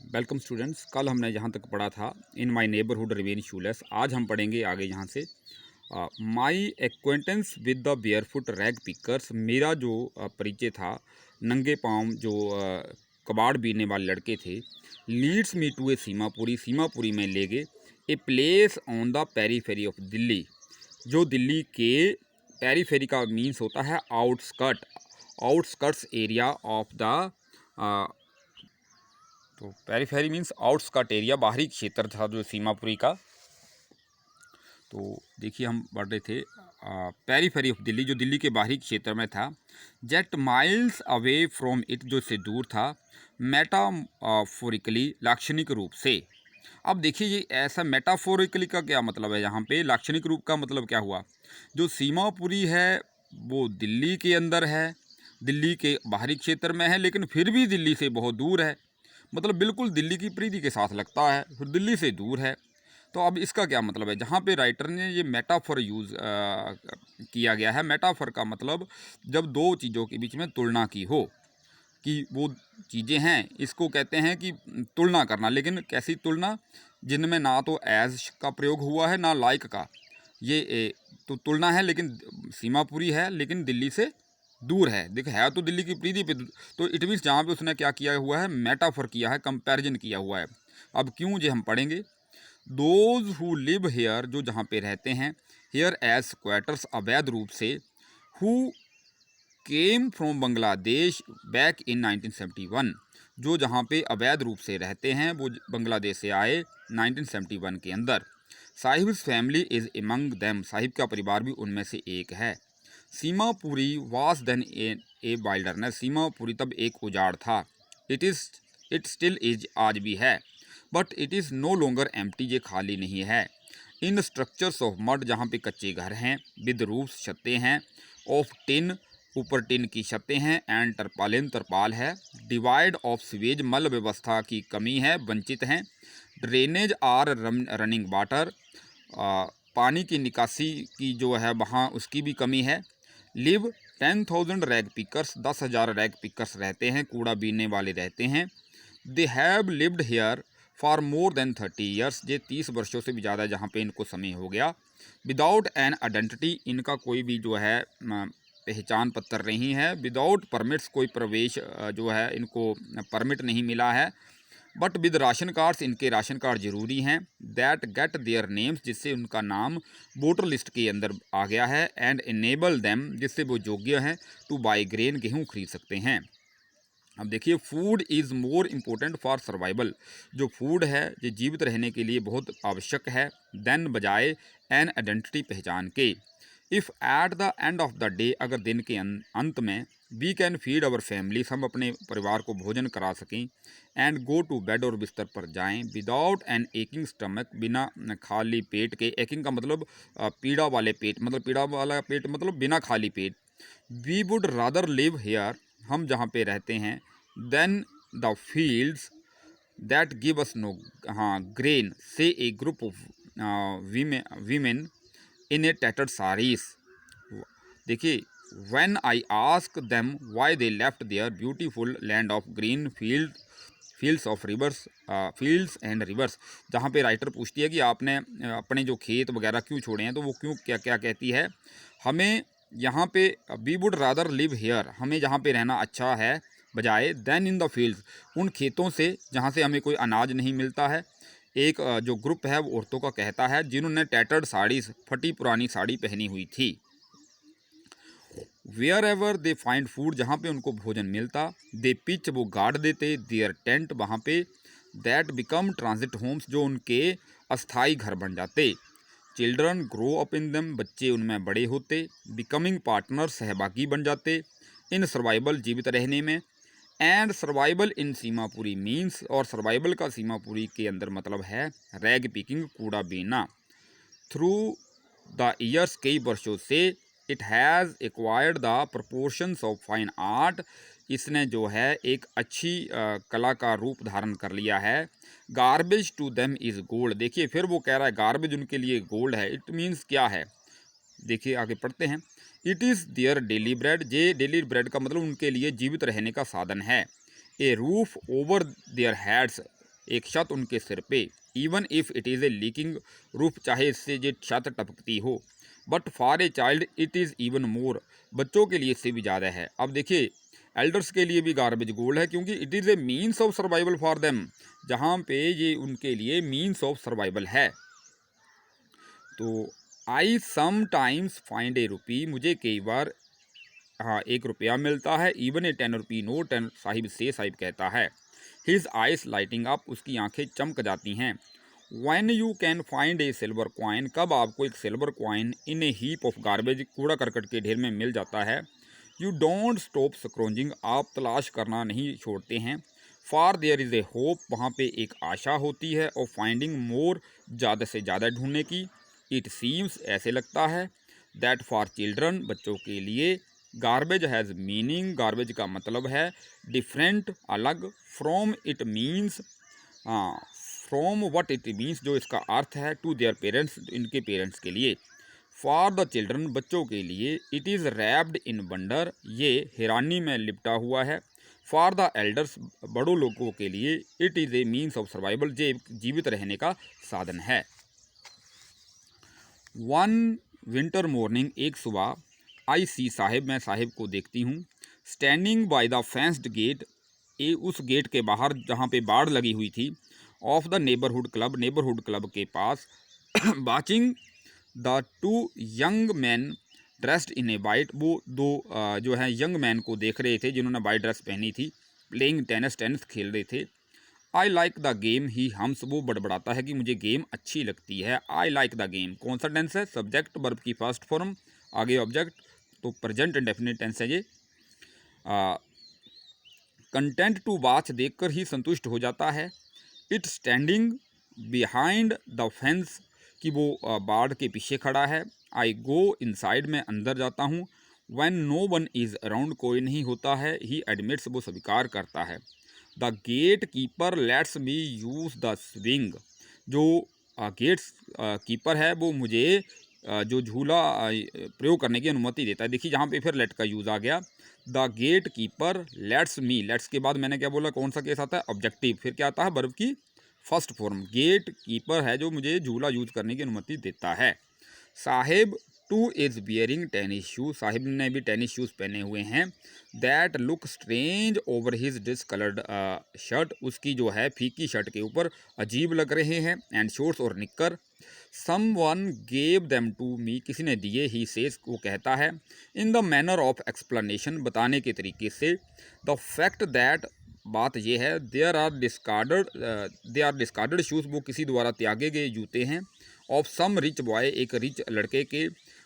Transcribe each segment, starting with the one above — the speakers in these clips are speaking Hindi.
Welcome students. कल हमने जहाँ तक पढ़ा था in my neighbourhood remain shoelace, आज हम पढ़ेंगे आगे यहाँ से my acquaintance with the barefoot rag pickers. मेरा जो परिचय था नंगे पाँव जो कबाड़ बीनने वाले लड़के थे, लीड्स मी टू ए सीमापुरी, सीमापुरी में ले गए, a place on the periphery of Delhi, जो दिल्ली के पेरीफेरी का मीन्स होता है आउटस्कर्ट्स एरिया ऑफ द, तो पेरीफेरी मीन्स आउटस्कर्ट एरिया, बाहरी क्षेत्र था जो सीमापुरी का। तो देखिए हम पढ़ रहे थे पेरीफेरी ऑफ दिल्ली, जो दिल्ली के बाहरी क्षेत्र में था। Jet miles away from it, जो से दूर था। मेटाफोरिकली, लाक्षणिक रूप से। अब देखिए ये ऐसा मेटाफोरिकली का क्या मतलब है, यहाँ पे लाक्षणिक रूप का मतलब क्या हुआ। जो सीमापुरी है वो दिल्ली के अंदर है, दिल्ली के बाहरी क्षेत्र में है, लेकिन फिर भी दिल्ली से बहुत दूर है। मतलब बिल्कुल दिल्ली की परिधि के साथ लगता है, फिर दिल्ली से दूर है। तो अब इसका क्या मतलब है, जहाँ पे राइटर ने ये मेटाफर यूज़ किया गया है। मेटाफर का मतलब जब दो चीज़ों के बीच में तुलना की हो, कि वो चीज़ें हैं, इसको कहते हैं कि तुलना करना। लेकिन कैसी तुलना, जिनमें ना तो एज का प्रयोग हुआ है ना लाइक का। तो तुलना है, लेकिन सीमापुरी है लेकिन दिल्ली से दूर है। देखो है तो दिल्ली की परिधि पे, तो इट मीन्स जहाँ पे उसने क्या किया हुआ है, मेटाफर किया है, कंपैरिजन किया हुआ है। अब क्यों ये हम पढ़ेंगे। दोज हु लिव हेयर, जो जहाँ पे रहते हैं, हेयर एज स्क्वाटर्स, अवैध रूप से, who came from Bangladesh back in 1971, जो जहाँ पे अवैध रूप से रहते हैं वो बांग्लादेश से आए 1971 के अंदर। Sahib family is among them, Sahib का परिवार भी उनमें से एक है। Seemapuri was then a wilderness, Seemapuri तब एक उजाड़ था। इट स्टिल इज, आज भी है। But it is no longer empty, ये खाली नहीं है। इन स्ट्रक्चर्स ऑफ मड, जहाँ पे कच्चे घर हैं, विद रूफ्स, छतें हैं, ऑफ टिन, ऊपर टिन की छतें हैं, एंड तरपालिन, तरपाल है। डिवाइड ऑफ सीवेज, मल व्यवस्था की कमी है, वंचित हैं। ड्रेनेज आर रनिंग वाटर, पानी की निकासी की जो है वहाँ उसकी भी कमी है। Live 10,000 rag pickers, 10,000 rag pickers रहते हैं, कूड़ा बीनने वाले रहते हैं। They have lived here for more than 30 years, ये 30 वर्षों से भी ज़्यादा जहाँ पे इनको समय हो गया। विदाउट एन आइडेंटिटी, इनका कोई भी जो है पहचान पत्र नहीं है। विदाउट परमिट्स, कोई प्रवेश जो है इनको परमिट नहीं मिला है। बट विद राशन कार्ड्स, इनके राशन कार्ड जरूरी हैं। दैट गेट देयर नेम्स, जिससे उनका नाम वोटर लिस्ट के अंदर आ गया है। एंड इनेबल देम, जिससे वो योग्य हैं टू बाई ग्रेन, गेहूँ खरीद सकते हैं। अब देखिए, food is more important for survival, जो फूड है ये जीवित रहने के लिए बहुत आवश्यक है। देन, बजाय एन आइडेंटिटी, पहचान के। If at the end of the day, अगर दिन के अंत में, we can feed our families, हम अपने परिवार को भोजन करा सकें। एंड गो टू बेड, और बिस्तर पर जाएं, विदाउट एन एकिंग स्टमक, बिना खाली पेट के। एकिंग का मतलब पीड़ा वाले पेट, मतलब पीड़ा वाला पेट मतलब बिना खाली पेट। We would rather live here, हम जहाँ पे रहते हैं, then the fields that give us no, हाँ, grain, say a group of women in a tattered saris. देखिए, when I ask them why they left their beautiful land of green fields of rivers, fields and rivers, जहाँ पे राइटर पूछती है कि आपने अपने जो खेत वगैरह क्यों छोड़े हैं, तो वो क्यों, क्या क्या कहती है, हमें यहाँ पे, we would rather live here, हमें जहाँ पे रहना अच्छा है, बजाय देन इन द फील्ड्स, उन खेतों से जहाँ से हमें कोई अनाज नहीं मिलता है। एक जो ग्रुप है वो औरतों का कहता है, जिन्होंने टैटर्ड साड़ी, फटी पुरानी साड़ी पहनी हुई थी। Wherever they find food, जहाँ पे उनको भोजन मिलता, दे पिच, वो गाड़ देते, देयर टेंट, वहाँ पे, दैट बिकम ट्रांजिट होम्स, जो उनके अस्थाई घर बन जाते। चिल्ड्रन ग्रो अप इन दम, बच्चे उनमें बड़े होते। बिकमिंग पार्टनर, सहभागी बन जाते। इन सर्वाइवल, जीवित रहने में। And survival in Seemapuri means, और सर्वाइवल का सीमापुरी के अंदर मतलब है रैग पिकिंग, कूड़ा बीना। थ्रू द ईयर्स, कई वर्षों से, it has acquired the proportions of fine art, इसने जो है एक अच्छी कला का रूप धारण कर लिया है। Garbage to them is gold, देखिए फिर वो कह रहा है गार्बेज उनके लिए गोल्ड है। इट मीन्स क्या है, देखिए आगे पढ़ते हैं। It is their daily bread, J daily bread का मतलब उनके लिए जीवित रहने का साधन है। ए रूफ ओवर देयर हेड्स, एक छत उनके सिर पे, even if it is a leaking roof, चाहे इससे ये छत टपकती हो, but for a child it is even more, बच्चों के लिए इससे भी ज़्यादा है। अब देखिए एल्डर्स के लिए भी गार्बेज गोल्ड है, क्योंकि it is a means of survival for them, जहाँ पे ये उनके लिए मीन्स ऑफ सर्वाइवल है। तो आई सम टाइम्स फाइंड ए रुपी, मुझे कई बार हाँ 1 रुपया मिलता है, even a 10 rupee note, Sahib कहता है। हिज आइस लाइटिंग अप, उसकी आंखें चमक जाती हैं। When you can find A silver coin, कब आपको एक silver coin in A heap of garbage, कूड़ा करकट के ढेर में मिल जाता है। यू डोंट स्टॉप स्क्रोंजिंग, आप तलाश करना नहीं छोड़ते हैं। For their is a hope, वहाँ पे एक आशा होती है, और फाइंडिंग मोर, ज़्यादा से ज़्यादा ढूंढने की। इट सीम्स, ऐसे लगता है, दैट फॉर चिल्ड्रन, बच्चों के लिए, गार्बेज हैज़ मीनिंग, गार्बेज का मतलब है डिफरेंट, अलग, from it means, from what it means, जो इसका अर्थ है, टू देयर पेरेंट्स, इनके पेरेंट्स के लिए। फॉर द चिल्ड्रन, बच्चों के लिए, it is wrapped in wonder, ये हैरानी में लिपटा हुआ है। फॉर द एल्डर्स, बड़ों लोगों के लिए, it is a means of survival, ये जीवित रहने का साधन है। वन विंटर मॉर्निंग, एक सुबह, आई सी साहिब, मैं साहिब को देखती हूँ, standing by the fenced gate, उस गेट के बाहर जहाँ पे बाड़ लगी हुई थी, of the neighbourhood club, neighbourhood club के पास, watching the two young man dressed in a white, वो दो जो है यंग मैन को देख रहे थे जिन्होंने वाइट ड्रेस पहनी थी, प्लेइंग टेनिस खेल रहे थे। I like the game, he hums, वो बड़बड़ाता है कि मुझे गेम अच्छी लगती है। आई लाइक द गेम, कौन सा टेंस है, सब्जेक्ट वर्ब की फर्स्ट फॉर्म, आगे ऑब्जेक्ट, तो प्रेजेंट इंडेफिनिट टेंस है ये। कंटेंट टू वॉच, देखकर ही संतुष्ट हो जाता है। It standing behind the fence, कि वो बाड़ के पीछे खड़ा है। आई गो इनसाइड, मैं अंदर जाता हूँ। When no one is around, कोई नहीं होता है। ही एडमिट्स, वो स्वीकार करता है। The gatekeeper lets me use the swing, जो गेट्स कीपर है वो मुझे जो झूला प्रयोग करने की अनुमति देता है। देखिए जहाँ पे फिर लेट का यूज़ आ गया। The gatekeeper lets me, lets के बाद मैंने क्या बोला, कौन सा केस आता है, ऑब्जेक्टिव, फिर क्या आता है, वर्ब की फर्स्ट फॉर्म। गेट कीपर है जो मुझे झूला यूज करने की अनुमति देता है। Sahib two is bearing tennis shoes, Sahib ने भी टेनिस शूज़ पहने हुए हैं। That look strange over his discoloured shirt, उसकी जो है फीकी शर्ट के ऊपर अजीब लग रहे हैं। एंड शॉर्ट्स, और निक्कर। Someone gave them to me, किसी ने दिए, ही सेज, वो कहता है। In the manner of explanation, बताने के तरीके से। द फैक्ट दैट, बात यह है, दे आर डिस्कार्डेड शूज़, वो किसी द्वारा त्यागे गए जूते हैं। ऑफ सम रिच बॉय, एक रिच लड़के के।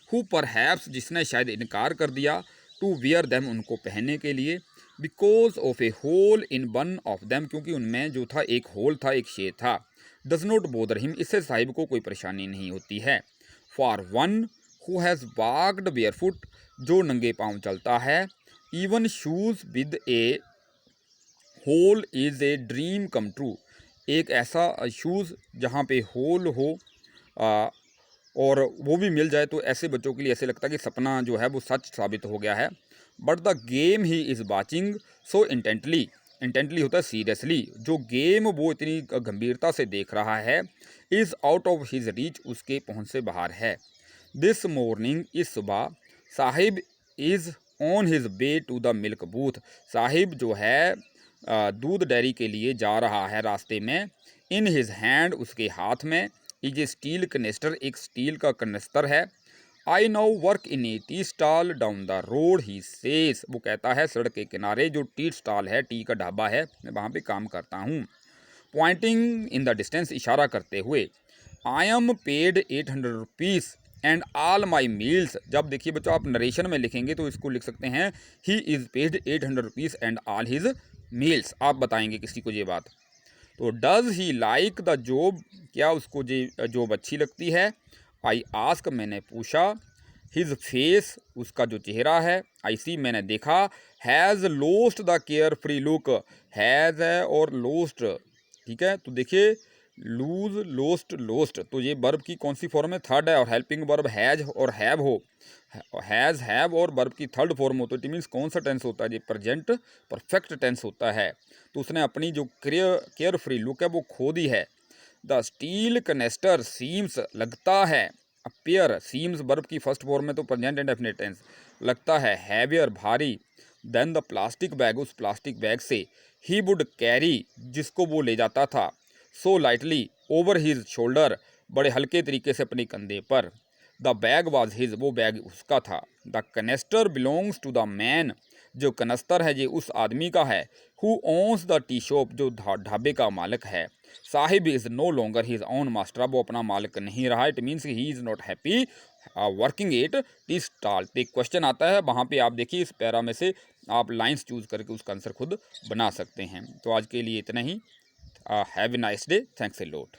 हु परहैप्स, जिसने शायद इनकार कर दिया। टू वियर देम, उनको पहनने के लिए। Because of a hole in one of them, क्योंकि उनमें जो था एक होल था, एक छेद था। डज नॉट बोदर हिम, इससे साहिब को कोई परेशानी नहीं होती है। For one who has walked barefoot, जो नंगे पाँव चलता है। Even shoes with a hole is a dream come true, एक ऐसा शूज़ जहाँ पे होल हो और वो भी मिल जाए, तो ऐसे बच्चों के लिए ऐसे लगता है कि सपना जो है वो सच साबित हो गया है। But the game he is watching so intently, intently होता है सीरियसली, जो गेम वो इतनी गंभीरता से देख रहा है। Is out of his reach, उसके पहुंच से बाहर है। दिस मॉर्निंग, इस सुबह। Sahib is on his way to the milk booth, Sahib जो है दूध डेयरी के लिए जा रहा है रास्ते में। इन हिज हैंड, उसके हाथ में। इज ए स्टील कनेस्टर, एक स्टील का कनस्तर है। I now work in A tea stall down the road, he says, वो कहता है सड़क के किनारे जो टी स्टॉल है, टी का ढाबा है, मैं वहाँ पे काम करता हूँ। पॉइंटिंग इन द डिस्टेंस, इशारा करते हुए। I am paid 800 rupees and all my meals, जब देखिए बच्चों आप नरेशन में लिखेंगे तो इसको लिख सकते हैं he is paid 800 rupees and all his meals, आप बताएंगे किसी को ये बात। तो does he like the job, क्या उसको ये जॉब अच्छी लगती है। आई आस्क, मैंने पूछा। हिज फेस, उसका जो चेहरा है। आई सी, मैंने देखा। Has lost the care free look, has है और लोस्ट, ठीक है। तो देखिए लूज, लोस्ट, लोस्ट, तो ये वर्ब की कौन सी फॉर्म है? थर्ड है। और हेल्पिंग वर्ब हैज और हैव हो, हैज़, हैव और वर्ब की थर्ड फॉर्म हो, तो इट मीन्स कौन सा टेंस होता है? ये प्रेजेंट परफेक्ट टेंस होता है। तो उसने अपनी जो केयर फ्री लुक है वो खो दी है। द स्टील कनेस्टर सीम्स, लगता है। अपीयर, सीम्स वर्ब की फर्स्ट फॉर्म में तो प्रेजेंट इंडेफिनिट टेंस, लगता है। हैवियर, भारी। देन द प्लास्टिक बैग, उस प्लास्टिक बैग से। ही वुड कैरी, जिसको वो ले जाता था। So lightly, over his shoulder, बड़े हल्के तरीके से अपने कंधे पर। द बैग वॉज हिज, वो बैग उसका था। The canister belongs to the man, जो कनस्तर है ये उस आदमी का है। Who owns the tea shop, जो ढाबे का मालिक है। Sahib is no longer his own master, वो अपना मालिक नहीं रहा। It means he is not happy working at tea stall. तो एक क्वेश्चन आता है वहाँ पे, आप देखिए इस पैरा में से आप लाइंस चूज करके उसका आंसर खुद बना सकते हैं। तो आज के लिए इतना ही। Have a nice day, thanks a lot.